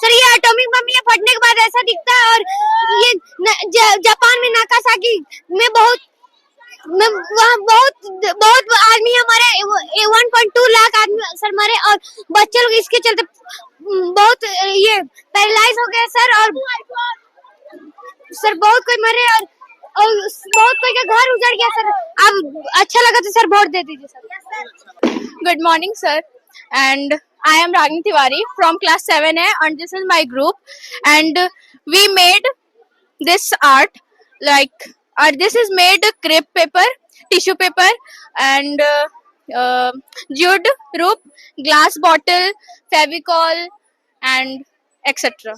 Sir ये atomic bomb ये फटने के बाद ऐसा दिखता है और ये जापान में नागासाकी में वहाँ बहुत बहुत आदमी हमारे 1.2 लाख आदमी सर मरे और बच्चे लोग इसके चलते बहुत ये पैरालाइज हो गए सर। और सर बहुत कोई मरे और बहुत कोई का घर उजड़ गया सर। अब अच्छा लगा तो सर वोट दे दीजिए sir. Good morning, sir. And I am Ragini Tiwari from class 7A, and this is my group. And we made this art this is made crepe paper, tissue paper, and jute rope, glass bottle, fevicol, and etc.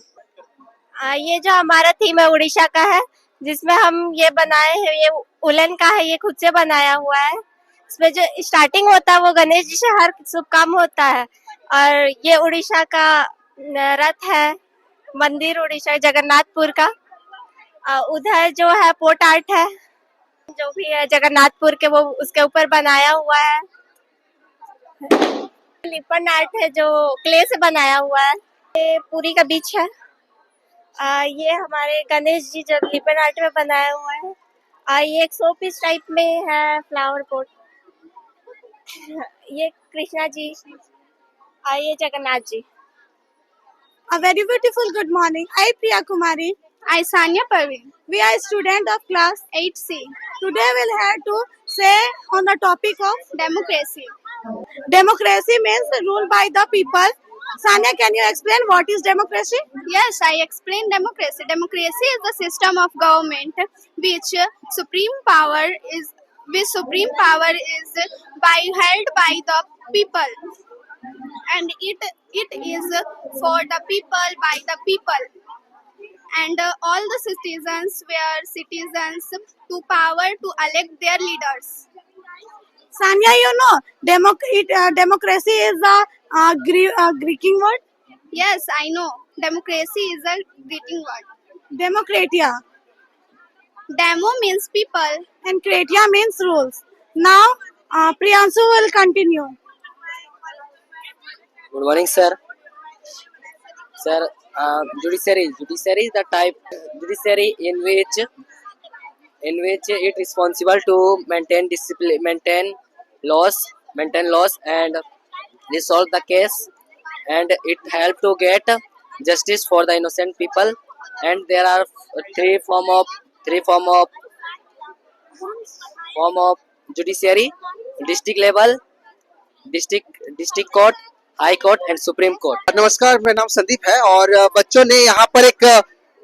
ये जो हमारा theme है उड़ीसा का है, जिसमें हम ये बनाए हैं, ये उलन का है, ये खुद से बनाया हुआ है। इसमें जो स्टार्टिंग होता है वो गणेश जी से हर शुभ काम होता है। और ये उड़ीसा का रथ है, मंदिर उड़ीसा जगन्नाथपुर का। उधर जो है पोर्ट आर्ट है, जो भी है जगन्नाथपुर के, वो उसके ऊपर बनाया हुआ है। लिपन आर्ट है जो क्ले से बनाया हुआ है। ये पुरी का बीच है। ये हमारे गणेश जी जो लिपन आर्ट में बनाया हुआ है। ये एक शो पीस टाइप में है, फ्लावर पॉट। ये कृष्णा जी, ये Jagannath ji. A very beautiful good morning. I Priya Kumari. I Sanya Parveen. We are student of class 8C. Today we'll have to say on the topic of Democracy. democracy means rule by the people. Sanya, can you explain what is democracy? Yes, I explain democracy. Democracy is the system of government which supreme power is held by the people, and it is for the people by the people, and all the citizens were citizens to power to elect their leaders. Sanya, you know democracy is a Greek word. Yes, I know. Democracy is a greeting word. Democratia Demo means people. and kratia means rules. Now Priyanshu will continue. Good morning, sir. Sir, judiciary is the type judiciary in which it responsible to maintain discipline, maintain laws, and resolve the case, and it help to get justice for the innocent people. And there are three form of judiciary: district level, district court, high court and supreme court. नमस्कार, मेरा नाम संदीप है और बच्चों ने यहाँ पर एक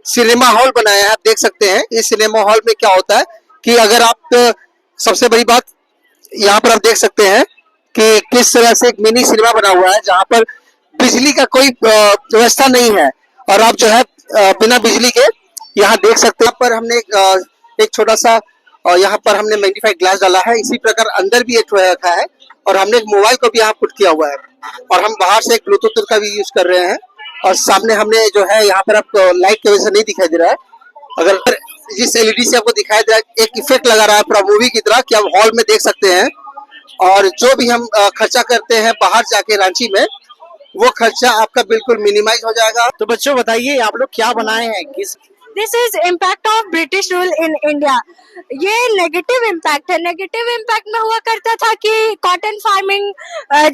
सिनेमा हॉल बनाया है। आप देख सकते हैं इस सिनेमा हॉल में क्या होता है कि अगर आप सबसे बड़ी बात यहाँ पर आप देख सकते हैं कि किस तरह से एक मिनी सिनेमा बना हुआ है जहाँ पर बिजली का कोई व्यवस्था नहीं है और आप जो है बिना बिजली के यहाँ देख सकते हैं। यहाँ पर हमने एक छोटा सा यहाँ पर हमने मैग्नीफाइड ग्लास डाला है। इसी प्रकार अंदर भी एक रखा है और हमने एक मोबाइल को भी यहाँ पुट किया हुआ है और हम बाहर से एक ब्लूटूथ का भी यूज कर रहे हैं। और सामने हमने जो है यहाँ पर आपको लाइट की वजह से नहीं दिखाई दे रहा है, अगर जिस एलईडी से आपको दिखाई दे रहा है एक इफेक्ट लगा रहा है पूरा मूवी की तरह कि आप हॉल में देख सकते हैं। और जो भी हम खर्चा करते हैं बाहर जाके रांची में, वो खर्चा आपका बिल्कुल मिनिमाइज हो जाएगा। तो बच्चों बताइए आप लोग क्या बनाए हैं? किस this is impact of British rule in India. ये नेगेटिव इम्पैक्ट है। नेगेटिव इम्पैक्ट में हुआ करता था कि cotton farming,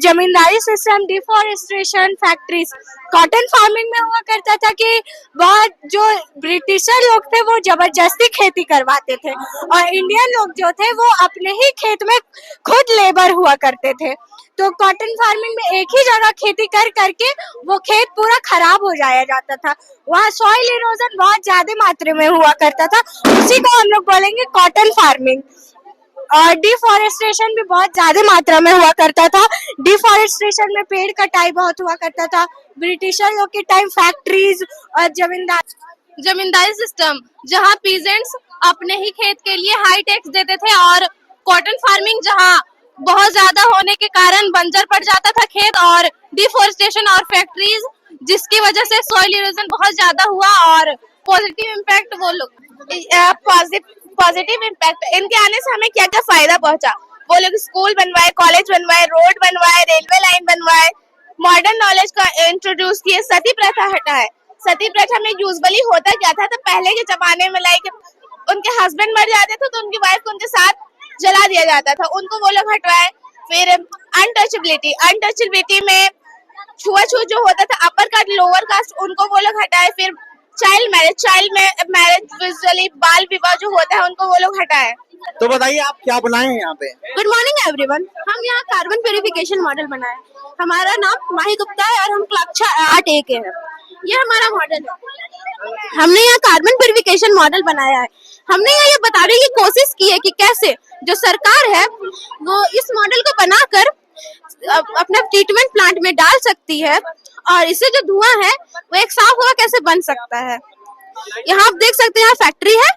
zamindari system, deforestation, factories. Cotton farming में हुआ करता था कि बहुत जो ब्रिटिशर लोग थे वो जबरदस्ती खेती करवाते थे और इंडियन लोग जो थे वो अपने ही खेत में खुद लेबर हुआ करते थे। तो कॉटन फार्मिंग में एक ही जगह खेती कर करके वो खेत पूरा खराब हो जाया जाता था। वहाँ सॉइल इरोजन बहुत ज्यादा मात्रा में हुआ करता था, उसी को हम लोग बोलेंगे कॉटन फार्मिंग। और डिफॉरेस्टेशन भी बहुत ज्यादा मात्रा में हुआ करता था। डिफॉरेस्टेशन में पेड़ कटाई बहुत हुआ करता था। ब्रिटिशर लोग के टाइम फैक्ट्रीज और जमींदारी सिस्टम, जहाँ पीजेंट्स अपने ही खेत के लिए हाई टैक्स देते थे, और कॉटन फार्मिंग जहाँ बहुत ज्यादा होने के कारण बंजर पड़ जाता था खेत, और डिफॉरेस्टेशन और फैक्ट्रीज जिसकी वजह से सॉइल इरोजन बहुत ज्यादा हुआ। और पॉजिटिव इम्पैक्ट वो लोग पॉजिटिव इम्पैक्ट, इनके आने से हमें क्या क्या फायदा पहुंचा। वो लोग स्कूल बनवाए, कॉलेज बनवाए, रोड बनवाए, रेलवे लाइन बनवाए, मॉडर्न नॉलेज का इंट्रोड्यूस किए, सती प्रथा हटाए। सती प्रथा में यूजुअली होता क्या था, तो पहले के जमाने में लाइक उनके हस्बैंड मर जाते थे तो उनकी वाइफ को उनके साथ जला दिया जाता था, उनको वो लोग हटवाए। फिर अनटचेबिलिटी में छुआछूत जो होता था, अपर कास्ट लोअर कास्ट, उनको वो लोग हटाए। फिर चाइल्ड मैरिज विजुअली बाल विवाह जो होता है उनको वो लोग हटाए। तो बताइए आप क्या बनाए हैं यहाँ पे? Good morning everyone. हम यहाँ कार्बन प्यूरिफिकेशन मॉडल बनाए। हमारा नाम माही गुप्ता है और हम कक्षा 8A के हैं। ये हमारा मॉडल है। हमने यहाँ कार्बन प्यूरिफिकेशन मॉडल बनाया है। हमने यहाँ ये बताने की कोशिश की है कि कैसे जो सरकार है वो इस मॉडल को बनाकर अपना ट्रीटमेंट प्लांट में डाल सकती है और इससे जो धुआं है वो एक साफ हवा कैसे बन सकता है। यहाँ आप देख सकते हैं, यहाँ फैक्ट्री है,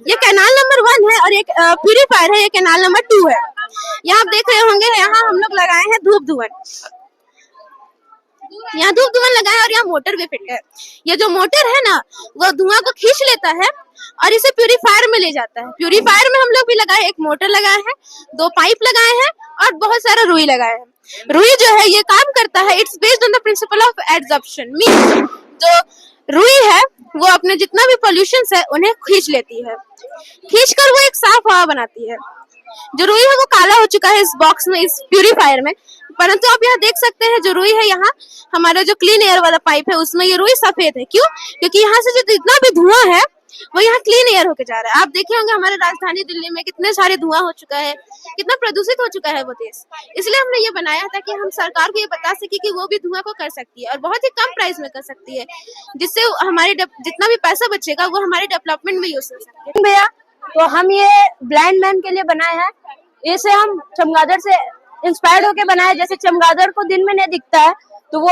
ये कैनाल नंबर 1 है और एक प्यूरीफायर है, ये कैनाल नंबर 2 है। यहाँ आप देख रहे होंगे, यहाँ हम लोग लगाए हैं धूप धुआं। यहाँ धूप धुआं लगाए और यहाँ मोटर भी फिट है। ये जो मोटर है ना वो धुआं को खींच लेता है और इसे प्यूरीफायर में ले जाता है। प्यूरीफायर में हम लोग भी लगाए, एक मोटर लगाए हैं, 2 पाइप लगाए हैं और बहुत सारा रुई लगाए हैं। रुई जो है ये काम करता है, it's based on the principle of adsorption. Means जो रुई है वो अपने जितना भी पॉल्यूशन है उन्हें खींच लेती है, खींचकर वो एक साफ हवा बनाती है। जो रुई है वो काला हो चुका है इस बॉक्स में, इस प्यूरीफायर में, परंतु आप यहाँ देख सकते हैं जो रुई है, यहाँ हमारा जो क्लीन एयर वाला पाइप है उसमें ये रुई सफेद है। क्यों? क्योंकि यहाँ से जो जितना भी धुआं है वो यहाँ क्लीन एयर होके जा रहा है। आप देखे होंगे हमारे राजधानी दिल्ली में कितने सारे धुआं हो चुका है, कितना प्रदूषित हो चुका है वो देश। इसलिए हमने ये बनाया ताकि हम सरकार को ये बता सके कि वो भी धुआं को कर सकती है और बहुत ही कम प्राइस में कर सकती है, जिससे हमारे जितना भी पैसा बचेगा वो हमारे डेवलपमेंट में यूज हो सकती है। भैया, तो हम ये ब्लाइंड मैन के लिए बनाए हैं। इसे हम चमगादड़ से इंस्पायर्ड होके बनाए। जैसे चमगादड़ को दिन में नहीं दिखता है तो वो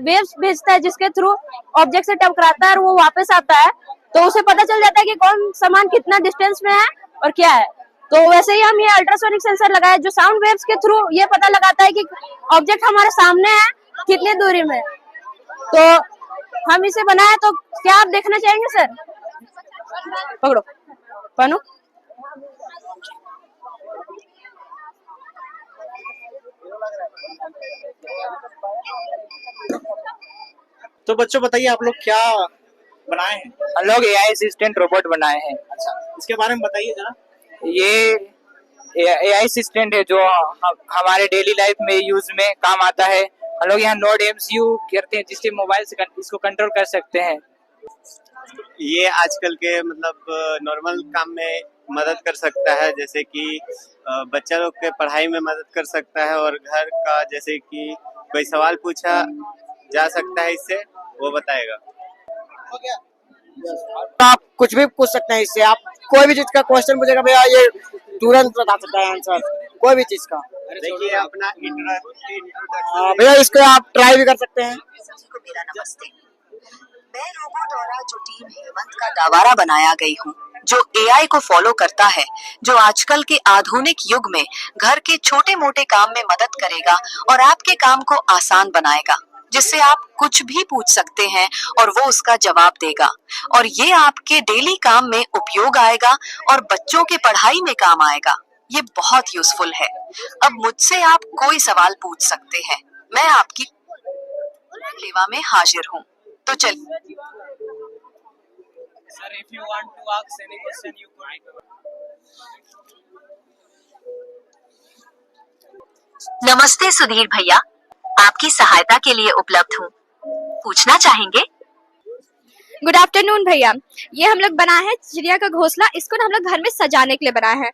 वेव्स भेजता है जिसके थ्रू ऑब्जेक्ट से टकराता है और वो वापस आता है, तो उसे पता चल जाता है कि कौन सामान कितना डिस्टेंस में है और क्या है। तो वैसे ही हम ये अल्ट्रासोनिक सेंसर लगाए जो साउंड वेव्स के थ्रू ये पता लगाता है कि ऑब्जेक्ट हमारे सामने है कितनी दूरी में। तो हम इसे बनाए, तो क्या आप देखना चाहेंगे सर? पकड़ो पानो। तो बच्चों बताइए आप लोग क्या बनाए हैं? हम लोग एआई असिस्टेंट रोबोट बनाए हैं। अच्छा, इसके बारे में बताइए जरा। ये एआई असिस्टेंट है जो हमारे डेली लाइफ में यूज में काम आता है। हम लोग यहाँ नोड एमसीयू करते हैं जिससे मोबाइल से इसको कंट्रोल कर सकते हैं। ये आजकल के मतलब नॉर्मल काम में मदद कर सकता है, जैसे कि बच्चा लोग के पढ़ाई में मदद कर सकता है और घर का जैसे कि कोई सवाल पूछा जा सकता है इससे, वो बताएगा। आप कुछ भी पूछ सकते हैं इससे, आप कोई भी चीज का क्वेश्चन पूछेगा भैया ये तुरंत बता सकता है आंसर, कोई भी चीज का। देखिए अपना भैया इसको आप ट्राई भी कर सकते हैं। मेरा नमस्ते, मैं रोबोडोरा जो टीम हेमंत का दावारा बनाया गई हूँ, जो एआई को फॉलो करता है, जो आजकल के आधुनिक युग में घर के छोटे मोटे काम में मदद करेगा और आपके काम को आसान बनाएगा, जिससे आप कुछ भी पूछ सकते हैं और वो उसका जवाब देगा और ये आपके डेली काम में उपयोग आएगा और बच्चों के पढ़ाई में काम आएगा। ये बहुत यूजफुल है। अब मुझसे आप कोई सवाल पूछ सकते हैं, मैं आपकी सेवा में हाजिर हूँ। तो चलिए। Sir, if you want to ask any question, you could. नमस्ते सुधीर भैया, आपकी सहायता के लिए उपलब्ध हूँ। पूछना चाहेंगे? गुड आफ्टरनून भैया, ये हम लोग बनाए हैं चिड़िया का घोंसला। इसको ना हम लोग घर में सजाने के लिए बनाए हैं।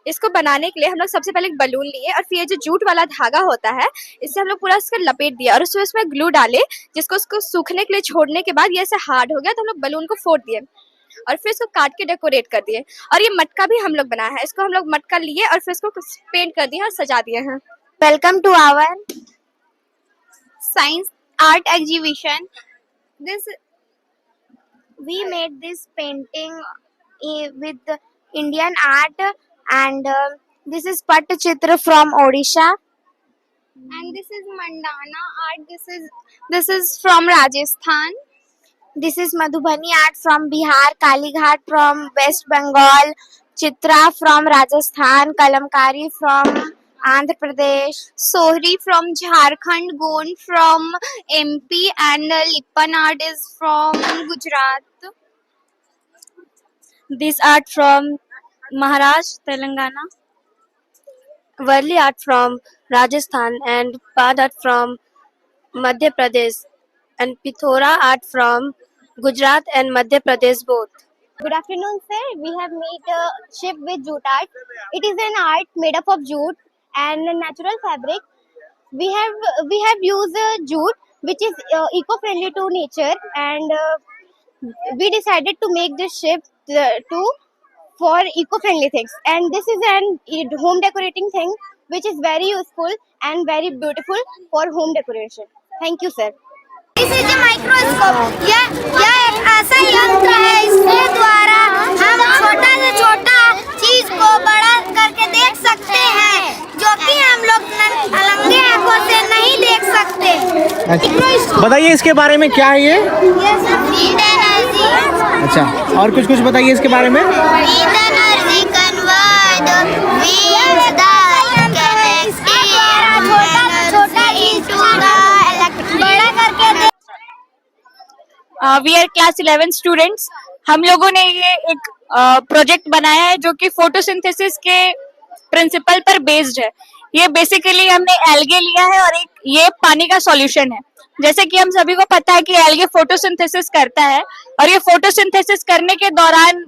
इसको बनाने के लिए हम लोग सबसे पहले एक बलून लिए और फिर ये जो जूट वाला धागा होता है इससे हम लोग पूरा इसका लपेट दिया और उसमें ग्लू डाले, जिसको उसको सूखने के लिए छोड़ने के बाद ये ऐसे हार्ड हो गया तो हम लोग बलून को फोड़ दिए और फिर इसको काट के डेकोरेट कर दिए। और ये मटका भी हम लोग बनाया है, इसको हम लोग मटका लिए और फिर इसको पेंट कर दिया और सजा दिए हैं। Welcome to our science art exhibition. We made this painting with Indian art, and this is Pattachitra from Odisha, and this is Mandana art. This is from Rajasthan. This is Madhubani art from Bihar, Kalighat from West Bengal, Chitra from Rajasthan, Kalamkari from Andhra Pradesh. Sohri from Jharkhand, Gon from MP, and Lippan art is from Gujarat. This art from Maharashtra, Telangana. Varli art from Rajasthan and Pad art from Madhya Pradesh and Pithora art from Gujarat and Madhya Pradesh both. Good afternoon, sir. We have made a ship with jute art. It is an art made up of jute and natural fabric. We have used jute, which is eco-friendly to nature, and we decided to make this ship for eco-friendly things. And this is an home decorating thing, which is very useful and very beautiful for home decoration. Thank you, sir. This is a microscope. यह एक ऐसा यंत्र है, इसके द्वारा हम छोटा से छोटा चीज को बड़ा करके देख सकते हैं, जो कि हम लोग नंगे आंखों से नहीं देख सकते। बताइए इसके बारे में, क्या है ये? सब हीट एनर्जी। अच्छा, और कुछ बताइए इसके बारे में। Heat energy convert means the छोटा इंटू द बड़ा करके वी आर क्लास 11 स्टूडेंट्स। हम लोगों ने ये एक प्रोजेक्ट बनाया है जो कि फोटोसिंथेसिस के प्रिंसिपल पर बेस्ड है। ये बेसिकली हमने एल्गे लिया है और एक ये पानी का सॉल्यूशन है। जैसे कि हम सभी को पता है कि एल्गे फोटोसिंथेसिस करता है और ये फोटोसिंथेसिस करने के दौरान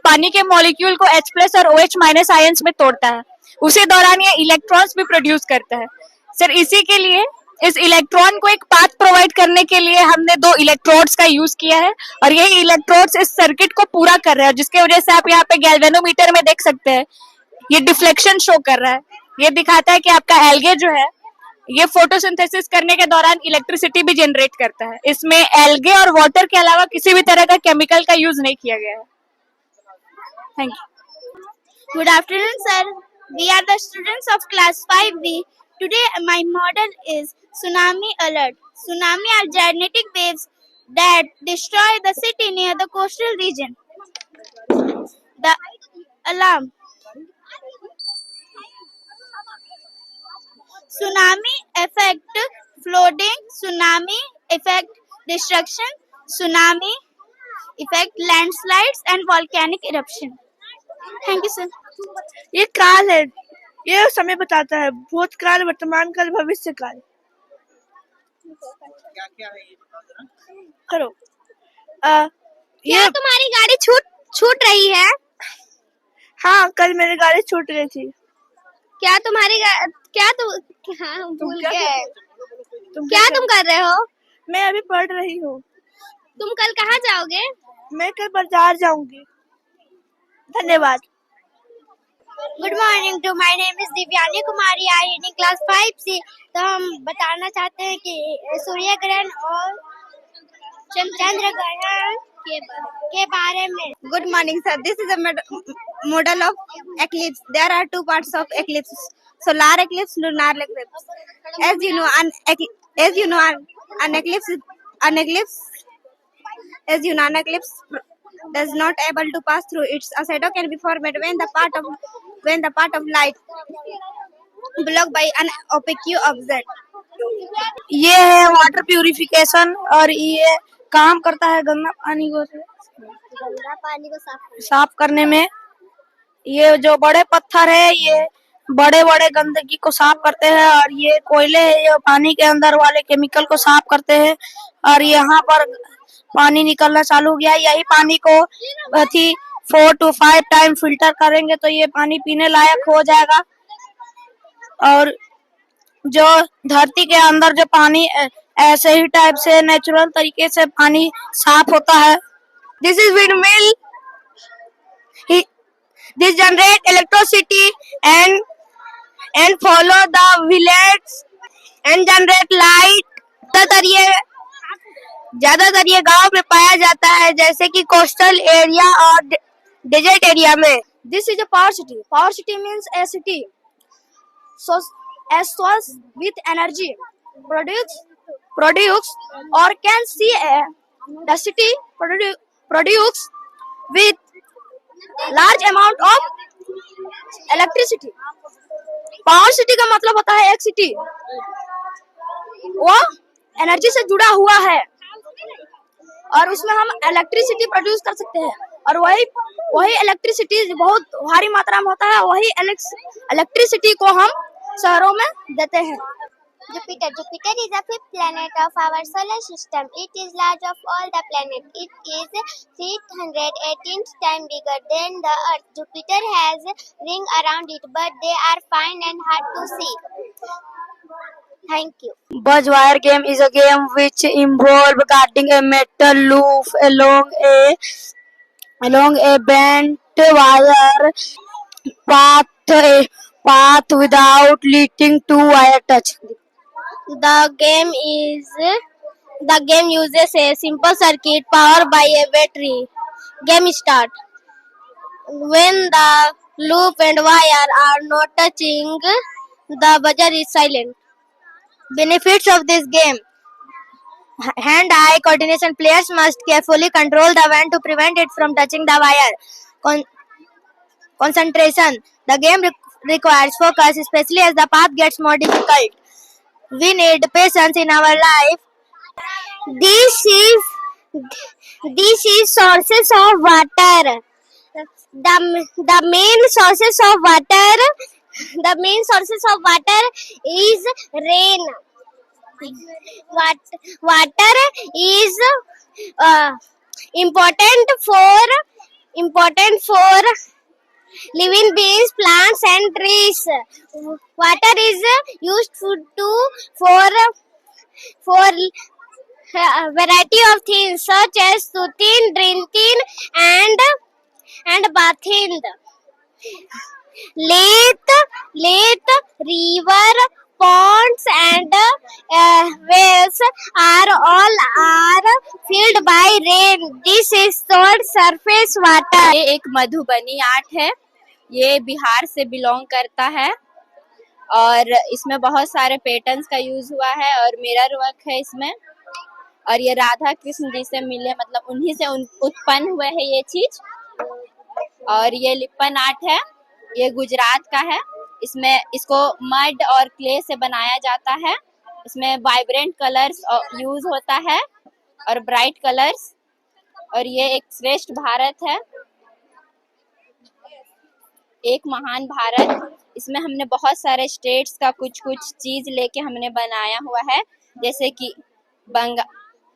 पानी के मॉलिक्यूल को H+ और OH- आयंस में तोड़ता है। उसी दौरान ये इलेक्ट्रॉन्स भी प्रोड्यूस करता है। सर, इसी के लिए इस इलेक्ट्रॉन को एक पाथ प्रोवाइड करने के लिए हमने 2 इलेक्ट्रोड्स का यूज किया है और यही इलेक्ट्रोड्स इस सर्किट को पूरा कर रहे हैं, जिसके वजह से आप यहाँ पे गैल्वेनोमीटर में देख सकते हैं ये डिफ्लेक्शन शो कर रहा है। ये दिखाता है कि आपका एल्गे जो है ये फोटोसिंथेसिस करने के दौरान इलेक्ट्रिसिटी भी जनरेट करता है। इसमें एल्गे और वाटर के अलावा किसी भी तरह का केमिकल का यूज नहीं किया गया है। Thank you. Good afternoon, sir. We are the students of class 5B. Today, my model is Tsunami Alert. Tsunami are genetic waves that destroy the city near the coastal region. The alarm. Tsunami effect flooding, tsunami effect destruction, tsunami effect landslides and volcanic eruption. Thank you, sir. ये काल है, ये समय बताता है, भूतकाल, वर्तमान काल, भविष्य काल। करो। क्या तुम्हारी गाड़ी छूट रही है? हाँ, कल मेरी गाड़ी छूट गई थी। क्या तुम्हारी हाँ, भूल गए। क्या तुम कर रहे हो? मैं अभी पढ़ रही हूँ। तुम कल कहाँ जाओगे? मैं कल बाजार जाऊंगी। धन्यवाद। Good morning to my name is Divyani Kumari, I in class 5C। तो हम बताना चाहते हैं कि सूर्य ग्रहण और चंद्र ग्रहण के बारे में। Good morning sir, this is a model of eclipse. There are 2 parts of eclipse: solar eclipse, lunar eclipse. As you know, an eclipse does not able to pass through it. A shadow can be formed when the part of light blocked by an opaque object. ये है water purification और ये काम करता है गंदा पानी को साफ करने में। ये जो बड़े पत्थर है ये बड़े बड़े गंदगी को साफ करते हैं और ये कोयले है ये पानी के अंदर वाले केमिकल को साफ करते हैं और यहाँ पर पानी निकलना चालू हो गया। यही पानी को 4 to 5 टाइम फिल्टर करेंगे तो ये पानी पीने लायक हो जाएगा। और जो धरती के अंदर जो पानी ऐसे ही टाइप से नेचुरल तरीके से पानी साफ होता है। This is windmill, this generate electricity and follow the village and generate light. ज्यादातर ये गांव में पाया जाता है, जैसे कि कोस्टल एरिया और डेजर्ट एरिया में। This is a power city. Power city means a city as source with energy produce or can see the city produce with large amount of electricity. Power city का मतलब होता है एक city वो energy से जुड़ा हुआ है और उसमें हम इलेक्ट्रिसिटी प्रोड्यूस कर सकते हैं और वही वही इलेक्ट्रिसिटी बहुत भारी मात्रा में होता है वही इलेक्ट्रिसिटी को हम शहरों में देते हैं. Jupiter. Jupiter is the fifth planet of our solar system. It is large of all the planets. It is 318 times bigger than the Earth. Jupiter has ring around it, but they are fine and hard to see. Thank you. Buzzwire game is a game which involves guarding a metal loop along a bent wire path without letting two wire touch. The game uses a simple circuit powered by a battery. Game start. When the loop and wire are not touching, the buzzer is silent. Benefits of this game. Hand-eye coordination. Players must carefully control the wand to prevent it from touching the wire. Concentration. The game requires focus, especially as the path gets more difficult. We need patience in our life. This is sources of water. The main sources of water is rain. Water is important for living beings, plants and trees. Water is used for a variety of things such as soothing, drinking and bathing. Lake, river, ponds and wells are filled by rain. This is called surface water. ये एक Madhubani art है. ये बिहार से belong करता है और इसमें बहुत सारे पैटर्न्स का यूज हुआ है और मिरर वर्क है इसमें और ये राधा कृष्ण जी से मिले मतलब उन्हीं से उत्पन्न हुए है ये चीज. और ये लिप्पन आर्ट है. ये गुजरात का है. इसको मड और क्ले से बनाया जाता है. इसमें वाइब्रेंट कलर्स यूज होता है और ब्राइट कलर्स. और ये एक श्रेष्ठ भारत है, एक महान भारत. इसमें हमने बहुत सारे स्टेट्स का कुछ चीज लेके हमने बनाया हुआ है. जैसे कि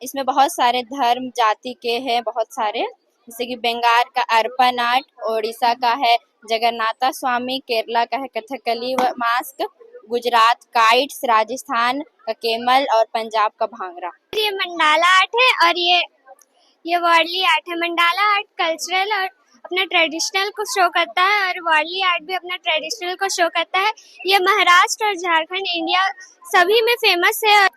इसमें बहुत सारे धर्म जाति के हैं बहुत सारे. जैसे कि बंगाल का अर्पण आर्ट, ओडिशा का है जगन्नाथ स्वामी, केरला का है कथकली मास्क, गुजरात काइट्स, राजस्थान का केमल और पंजाब का भांगड़ा. ये मंडाला आर्ट है और ये वर्ली आर्ट है. मंडाला आर्ट कल्चरल और अपना ट्रेडिशनल को शो करता है और वर्ली आर्ट भी अपना ट्रेडिशनल को शो करता है. ये महाराष्ट्र और झारखंड, इंडिया सभी में फेमस है.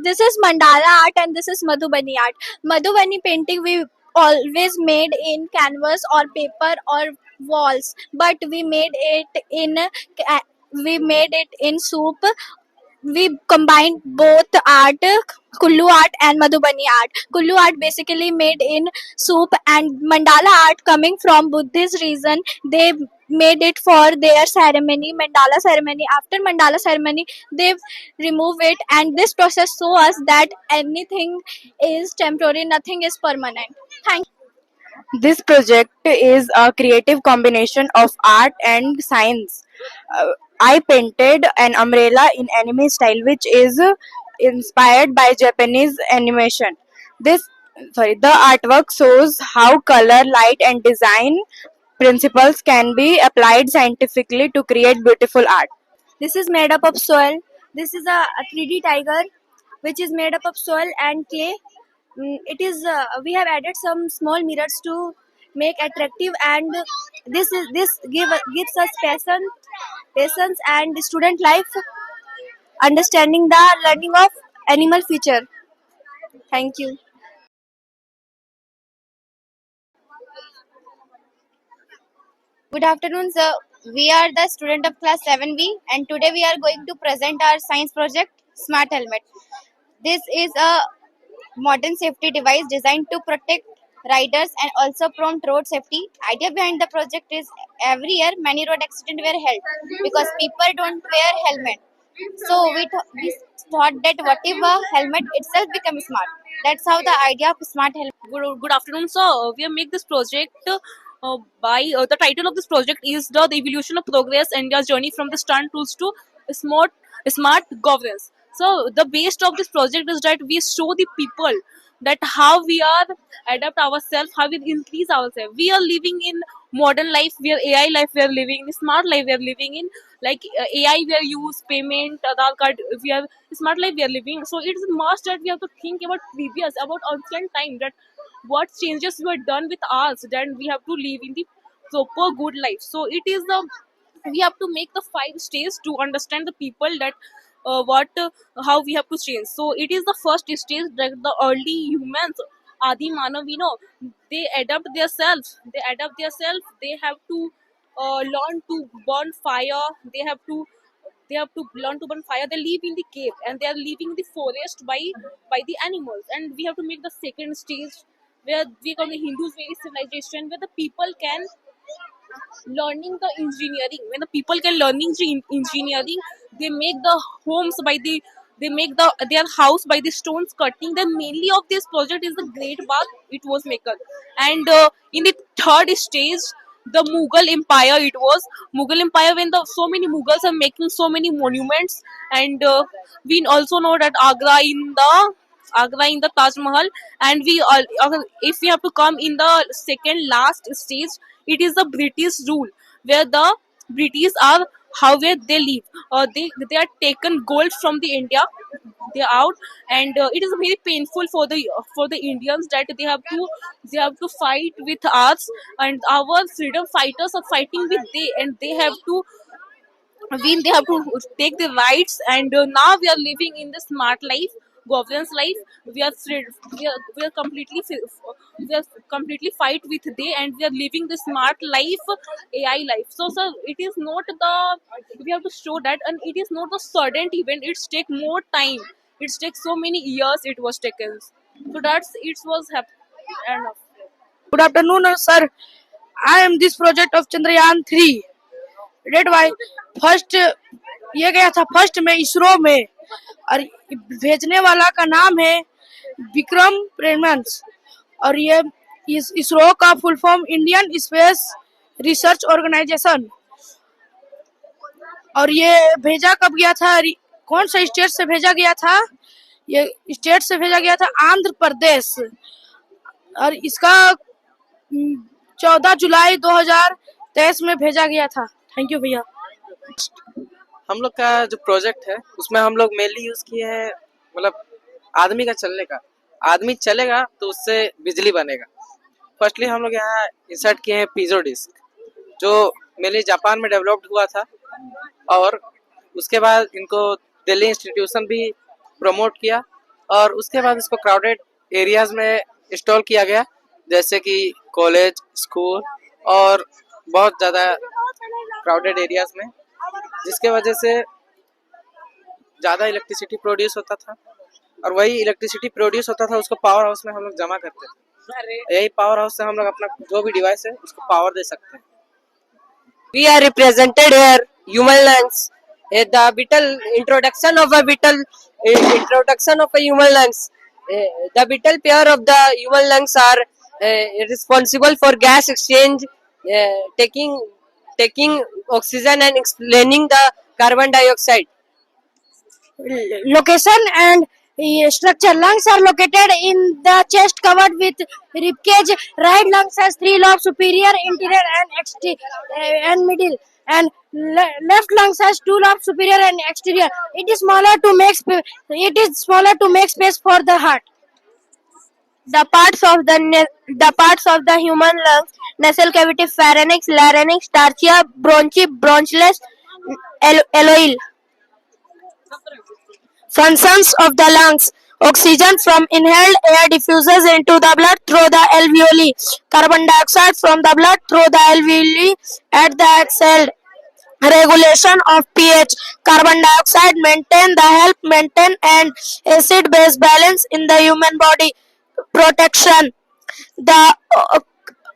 This is mandala art and this is Madhubani art. Madhubani painting we always made in canvas or paper or walls, but we made it in soup. We combined both art, Kullu art and Madhubani art. Kullu art basically made in soup and mandala art coming from Buddhist reason. They made it for their ceremony, mandala ceremony. After mandala ceremony, they remove it and this process shows us that anything is temporary, nothing is permanent. Thank you. This project is a creative combination of art and science. I painted an umbrella in anime style, which is inspired by Japanese animation. The artwork shows how color, light, and design principles can be applied scientifically to create beautiful art. This is made up of soil. This is a 3D tiger, which is made up of soil and clay. It is we have added some small mirrors to make attractive, and this gives us patience and student life understanding the learning of animal feature. Thank you. Good afternoon, sir. We are the student of class 7B and today we are going to present our science project, Smart Helmet. This is a modern safety device designed to protect riders and also promote road safety. Idea behind the project is every year many road accidents were held because people don't wear helmet. So we thought that what if a helmet itself becomes smart? That's how the idea of smart helmet. Good afternoon, sir. We have made this project by the title of this project is the evolution of progress India's journey from the stunt tools to smart smart governance. So the base of this project is that we show the people that how we are adapt ourselves, how we increase ourselves. We are living in modern life, we are AI life, we are living in smart life, we are living in like AI we are use payment, Aadhaar card, we are smart life we are living. So it is must that we have to think about previous, about ancient time, that what changes were done with us, then we have to live in the proper good life. So it is the we have to make the 5 stages to understand the people that what how we have to change. So it is the first stage that the early humans, adi manav, they adapt themselves, they have to learn to burn fire, they have to learn to burn fire. They live in the cave and they are living in the forest by the animals. And we have to make the second stage where we call the Hindus very civilization, where the people can learning the engineering. When the people can learning the engineering, they make the homes by the they make their house by the stones cutting. Then mainly of this project is the Great Bath it was maker. And in the third stage, the Mughal Empire, it was Mughal Empire, when the so many Mughals are making so many monuments. And we also know that Agra in the Taj Mahal. And if we have to come in the second last stage, it is the British rule, where the British are how where they live. They are taken gold from the India, they are out. And it is very painful for the Indians that they have to fight with us, and our freedom fighters are fighting with they, and they have to win, they have to take the rights. And now we are living in the smart life, governance life. We are completely we are completely fight with they, and we are living the smart life, AI life. So sir, it is not the we have to show that, and it is not the sudden event, it's take more time, it's take so many years it was taken. So that's it was enough. Good afternoon, sir. I am this project of Chandrayaan 3. रेड वाई first ये गया था first में इसरो में, और भेजने वाला का नाम है विक्रम प्रेमंस। और ये इस इसरो का full form Indian space research organisation. और ये भेजा कब गया था, कौन सा स्टेट से भेजा गया था? ये स्टेट से भेजा गया था आंध्र प्रदेश। और इसका 14 जुलाई 2023 में भेजा गया था। थैंक यू भैया। हम लोग का जो प्रोजेक्ट है उसमें हम लोग मेनली यूज किए हैं, मतलब आदमी का चलने का, आदमी चलेगा तो उससे बिजली बनेगा। फर्स्टली हम लोग यहाँ इंसर्ट किए हैं पीजो डिस्क, जो मेनली जापान में डेवलप्ड हुआ था। और उसके बाद इनको दिल्ली इंस्टीट्यूशन भी प्रमोट किया, और उसके बाद इसको क्राउडेड एरियाज में इंस्टॉल किया गया, जैसे कि कॉलेज, स्कूल और बहुत ज़्यादा क्राउडेड एरियाज में, जिसके वजह से ज़्यादा इलेक्ट्रिसिटी प्रोड्यूस होता था। और वही इलेक्ट्रिसिटी प्रोड्यूस होता था उसको पावर हाउस में हम लोग जमा करते थे। यही पावर हाउस से हम लोग अपना जो भी डिवाइस है उसको पावर दे सकते हैं। We are represented here human lungs. The vital introduction of a human lungs. The vital pair of the human lungs are responsible for gas exchange, taking oxygen and explaining the carbon dioxide. Location and structure. Lungs are located in the chest, covered with ribcage. Right lungs has 3 lobes: superior, inferior, and middle. And left lungs has 2 lobes: superior and exterior. It is smaller to make space for the heart. The parts of the human lungs: nasal cavity, pharynx, larynx, trachea, bronchi, bronchus, alveoli. Functions of the lungs: oxygen from inhaled air diffuses into the blood through the alveoli. Carbon dioxide from the blood through the alveoli at the exhaled. Regulation of pH. Carbon dioxide help maintain an acid-base balance in the human body. Protection. The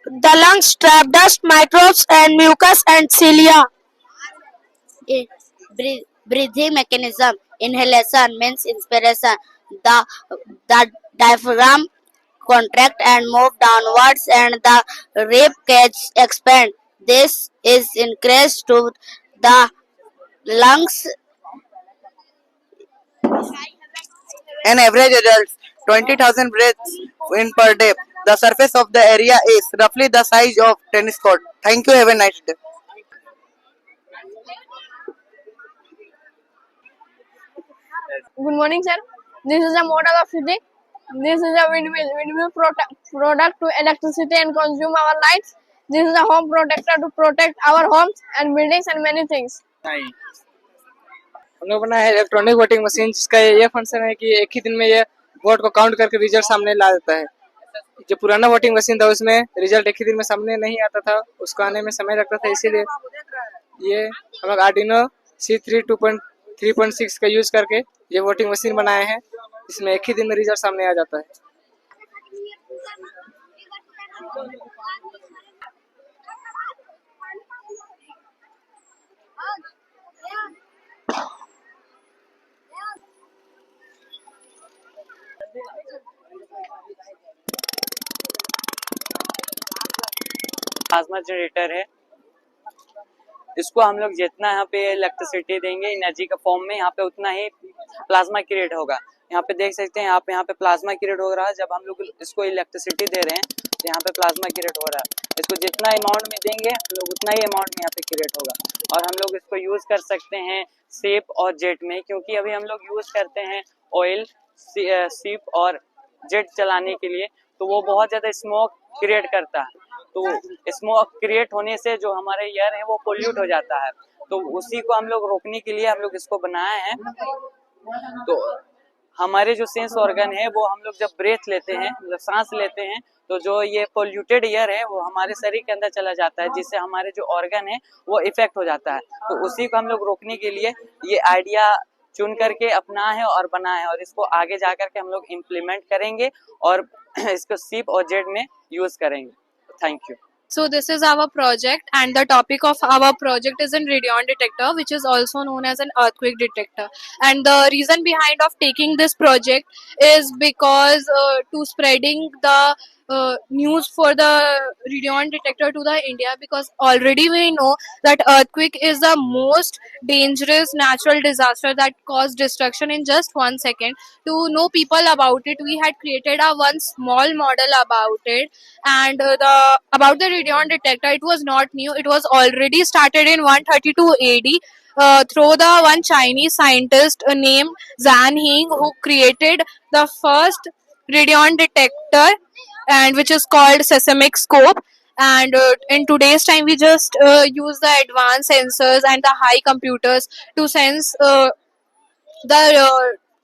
The lungs trap dust, microbes, and mucus and cilia. Breathing mechanism. Inhalation means inspiration. The diaphragm contract and move downwards, and the rib cage expand. This is increased to the lungs. An average adult 20,000 breaths in per day. The surface of the area is roughly the size of tennis court. Thank you. Have a nice day. Good morning, sir. This is a model of physics. This is a windmill. Windmill product to electricity and consume our lights. This is a home protector to protect our homes and buildings and many things. हम लोग बनाया है electronic voting machine, जिसका ये function है कि एक ही दिन में ये वोट को काउंट करके रिजल्ट सामने ला देता है। जो पुराना वोटिंग मशीन था उसमें रिजल्ट एक ही दिन में सामने नहीं आता था, उसको आने में समय लगता था। इसीलिए ये हम लोग आर्डिनो C3 2.3.6 का यूज करके ये वोटिंग मशीन बनाए हैं, इसमें एक ही दिन में रिजल्ट सामने आ जाता है। प्लाज्मा जनरेटर है, इसको हम लोग जितना यहाँ पे इलेक्ट्रिसिटी देंगे एनर्जी का फॉर्म में, यहाँ पे उतना ही प्लाज्मा क्रिएट होगा। यहाँ पे देख सकते हैं, यहाँ पे प्लाज्मा क्रिएट हो रहा है। जब हम लोग इसको इलेक्ट्रिसिटी दे रहे हैं तो यहाँ पे प्लाज्मा क्रिएट हो रहा है। इसको जितना अमाउंट में देंगे हम लोग उतना ही अमाउंट में यहाँ पे क्रिएट होगा। और हम लोग इसको यूज कर सकते हैं सीप और जेट में, क्योंकि अभी हम लोग यूज करते हैं ऑयल सीप और जेट चलाने के लिए, तो वो बहुत ज्यादा स्मोक क्रिएट करता है। तो स्मोक क्रिएट होने से जो हमारे एयर है वो पोल्यूट हो जाता है, तो उसी को हम लोग रोकने के लिए हम लोग इसको बनाए हैं। तो हमारे जो सेंस ऑर्गन है वो हम लोग जब ब्रेथ लेते हैं, मतलब सांस लेते हैं, तो जो ये पोल्यूटेड एयर है वो हमारे शरीर के अंदर चला जाता है, जिससे हमारे जो ऑर्गन है वो इफेक्ट हो जाता है। तो उसी को हम लोग रोकने के लिए ये आइडिया चुन करके अपना है और बना है, और इसको आगे जा करके हम लोग इम्प्लीमेंट करेंगे और इसको सीप और जेट में यूज करेंगे। Thank you. So this is our project, and the topic of our project is a radion detector, which is also known as an earthquake detector. And the reason behind of taking this project is because to spreading the news for the radion detector to the India, because already we know that earthquake is the most dangerous natural disaster that cause destruction in just 1 second. To know people about it, we had created a one small model about it, and about the radion detector, it was not new. It was already started in 132 AD through the one Chinese scientist named Zhan Hing, who created the first radion detector, and which is called seismic scope. And in today's time we just use the advanced sensors and the high computers to sense the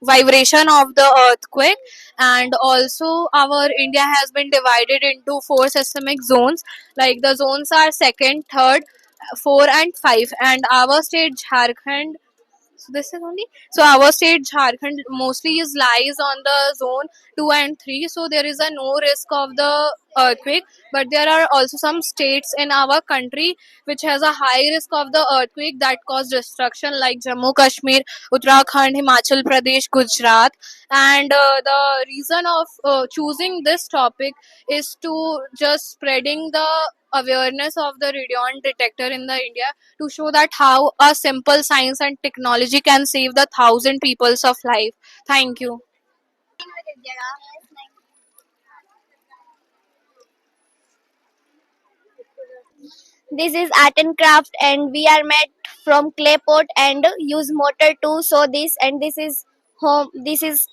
vibration of the earthquake. And also our India has been divided into 4 seismic zones, like the zones are 2nd, 3rd, 4 and 5, and our state Jharkhand, so this is only, so our state Jharkhand mostly is lies on the zone 2 and 3, so there is a no risk of the earthquake. But there are also some states in our country which has a high risk of the earthquake that cause destruction, like Jammu Kashmir, Uttarakhand, Himachal Pradesh, Gujarat. And the reason of choosing this topic is to just spreading the awareness of the radion detector in the India, to show that how a simple science and technology can save the 1,000 people's of life. Thank you. This is art and craft, and we are made from clay pot and use mortar to sew this. And this is home. This is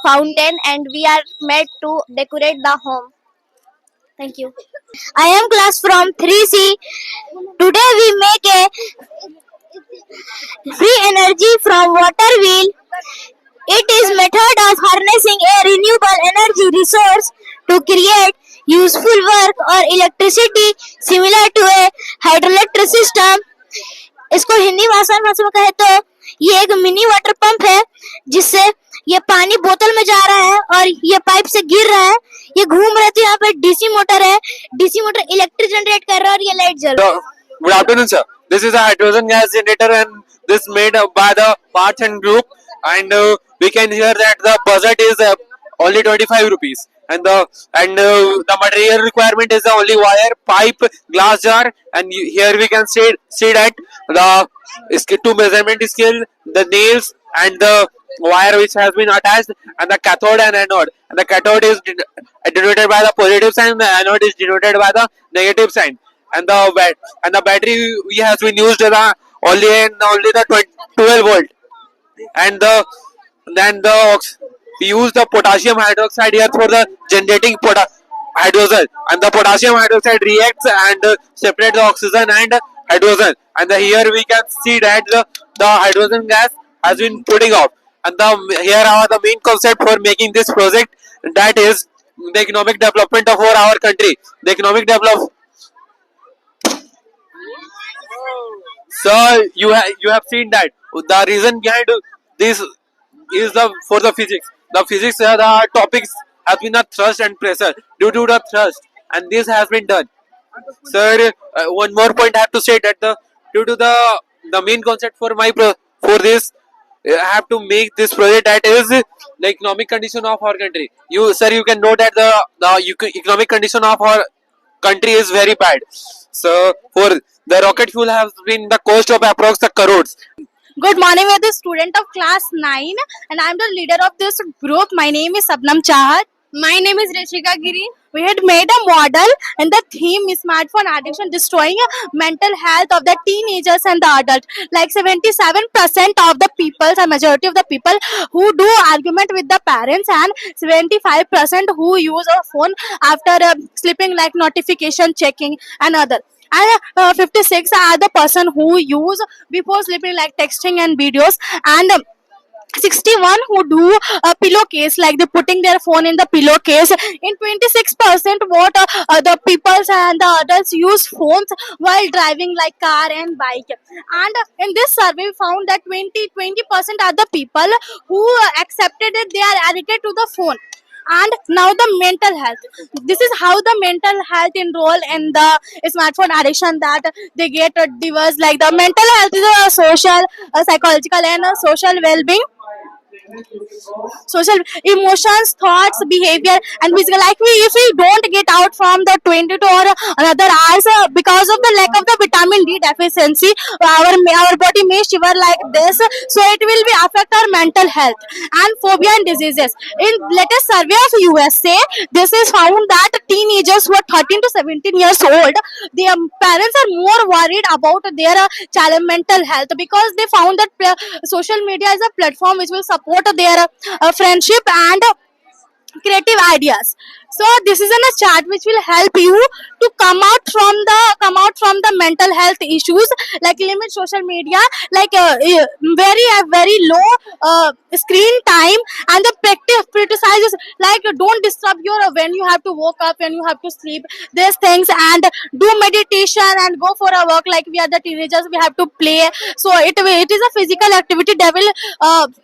fountain, and we are made to decorate the home. Thank you. I am class from 3C. Today we make a free energy from water wheel. It is method of harnessing a renewable energy resource to create useful work or electricity similar to a hydroelectric system. इसको हिंदी भाषा में कहे तो ये एक mini water pump है, जिससे ये पानी बोतल में जा रहा है और ये पाइप से गिर रहा है, ये घूम रहा है, तो यहाँ पे डीसी मोटर है, डीसी मोटर इलेक्ट्रिक जनरेट कर रहा है और ये लाइट जल रहा है। Good afternoon, sir. This is a hydrogen gas generator, and this made by the Parthan Group. And we can hear that the budget is only 25 rupees, and the material requirement is the only wire, pipe, glass jar, and here we can see that the two measurement scale, the nails, and the wire which has been attached, and the cathode and anode. And the cathode is denoted by the positive sign, and the anode is denoted by the negative sign. And the battery we has been used only the 12 volt, and we use the potassium hydroxide here for the generating hydrogen, and the potassium hydroxide reacts and separate the oxygen and hydrogen, and here we can see that the hydrogen gas has been putting off. And here are the main concept for making this project, that is the economic development of our country. The economic development. So you have seen that the reason behind this is for the physics. The physics the topics have been a thrust and pressure. Due to the thrust, and this has been done. Sir, one more point I have to say, that due to the main concept for this, I have to make this project, that is the economic condition of our country. You can know that the economic condition of our country is very bad. So for the rocket fuel has been the cost of approx crores. Good morning, we are the student of class 9 and I am the leader of this group. My name is Sabnam Chahat. My name is Rishika Giri. We had made a model and the theme is smartphone addiction destroying mental health of the teenagers and the adults. Like 77% of the people, a majority of the people who do argument with the parents, and 75% who use a phone after sleeping, like notification checking and other. And 56 are the person who use before sleeping, like texting and videos, and 61 who do a pillowcase, like they putting their phone in the pillowcase. In 26% what the peoples and the adults use phones while driving, like car and bike. And in this survey we found that 20% are the people who accepted that they are addicted to the phone. And now the mental health. This is how the mental health enroll in the smartphone addiction, that they get diverse. Like the mental health is a social, psychological, and a social well-being. Social emotions, thoughts, behavior, and physical. Like if we don't get out from the 22 or another hours because of the lack of the vitamin D deficiency, our body may shiver like this. So it will be affect our mental health. And phobia and diseases. In latest survey of USA, this is found that teenagers who are 13 to 17 years old, their parents are more worried about their child mental health, because they found that social media is a platform which will support their friendship and creative ideas. So this is a chart which will help you to come out from the mental health issues, like limit social media, like very low screen time, and the practice criticizes, like don't disturb your when you have to wake up, when you have to sleep, these things, and do meditation and go for a walk. Like we are the teenagers, we have to play, so it is a physical activity that will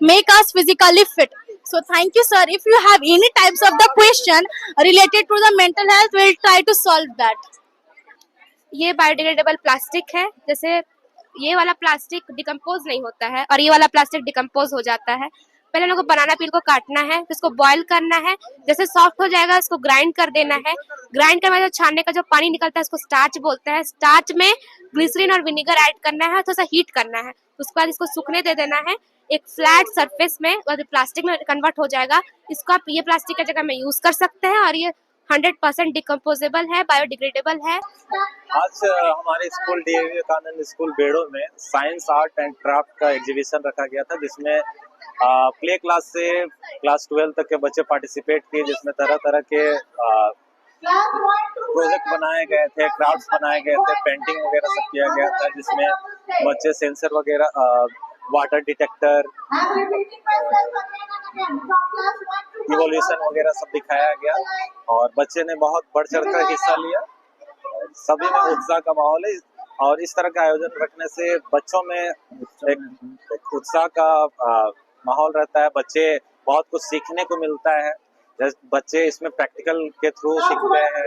make us physically fit. So thank you, sir. If you have any types of the question related to the mental health, we'll try to solve that. ये biodegradable plastic है। जैसे ये वाला plastic decompose नहीं होता है और ये वाला प्लास्टिक डिकम्पोज हो जाता है। पहले लोगों को बनाना पील को काटना है, फिर इसको बॉईल करना है, जैसे सॉफ्ट हो जाएगा उसको ग्राइंड कर देना है। ग्राइंड करने में जो छानने का जो पानी निकलता है उसको स्टार्च बोलते हैं। स्टार्च में ग्लिसरीन और विनेगर ऐड करना है, थोड़ा सा हीट करना है, उसके बाद इसको सूखने दे देना है एक फ्लैट सरफेस में, प्लास्टिक में कन्वर्ट हो जाएगा। इसको आप ये प्लास्टिक की जगह में यूज कर सकते हैं और ये 100% डिकम्पोजेबल है, बायोडिग्रेडेबल है। आज हमारे स्कूल डीएवी विवेकानंद स्कूल बेड़ो में साइंस, आर्ट एंड क्राफ्ट का एग्जीबिशन रखा गया था, जिसमें प्ले क्लास से क्लास 12 तक के बच्चे पार्टिसिपेट किए, जिसमें तरह तरह के प्रोजेक्ट बनाए गए थे, क्राफ्ट्स बनाए गए थे, पेंटिंग वगैरह सब किया गया था, जिसमें बच्चे सेंसर वगैरह, वाटर डिटेक्टर, इवोल्यूशन वगैरह सब दिखाया गया और बच्चे ने बहुत बढ़ चढ़ कर हिस्सा लिया। सभी में उत्साह का माहौल है और इस तरह का आयोजन रखने से बच्चों में एक उत्साह का माहौल रहता है। बच्चे बहुत कुछ सीखने को मिलता है बच्चे इसमें प्रैक्टिकल के थ्रू सीखते हैं।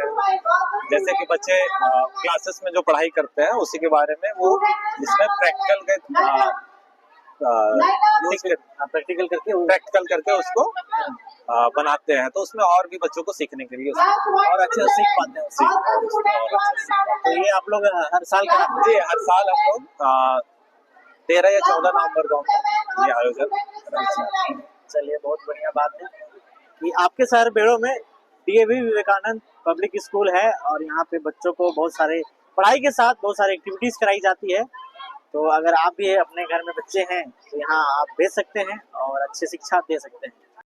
जैसे कि बच्चे क्लासेस में जो पढ़ाई करते हैं उसी के बारे में वो इसमें प्रैक्टिकल करके उसको बनाते हैं, तो उसमें और भी बच्चों को सीखने के लिए और अच्छे से सीख पाते हैं। तो ये आप लोग हर साल कराते हैं? जी, हर साल हम लोग 13 या 14 नवंबर को ये आयोजन करते हैं। चलिए, बहुत बढ़िया बात है कि आपके शहर बेड़ो में डीएवी विवेकानंद पब्लिक स्कूल है और यहाँ पे बच्चों को बहुत सारे पढ़ाई के साथ बहुत सारी एक्टिविटीज कराई जाती है। तो अगर आप भी अपने घर में बच्चे हैं तो यहाँ आप भेज सकते हैं और अच्छी शिक्षा दे सकते हैं।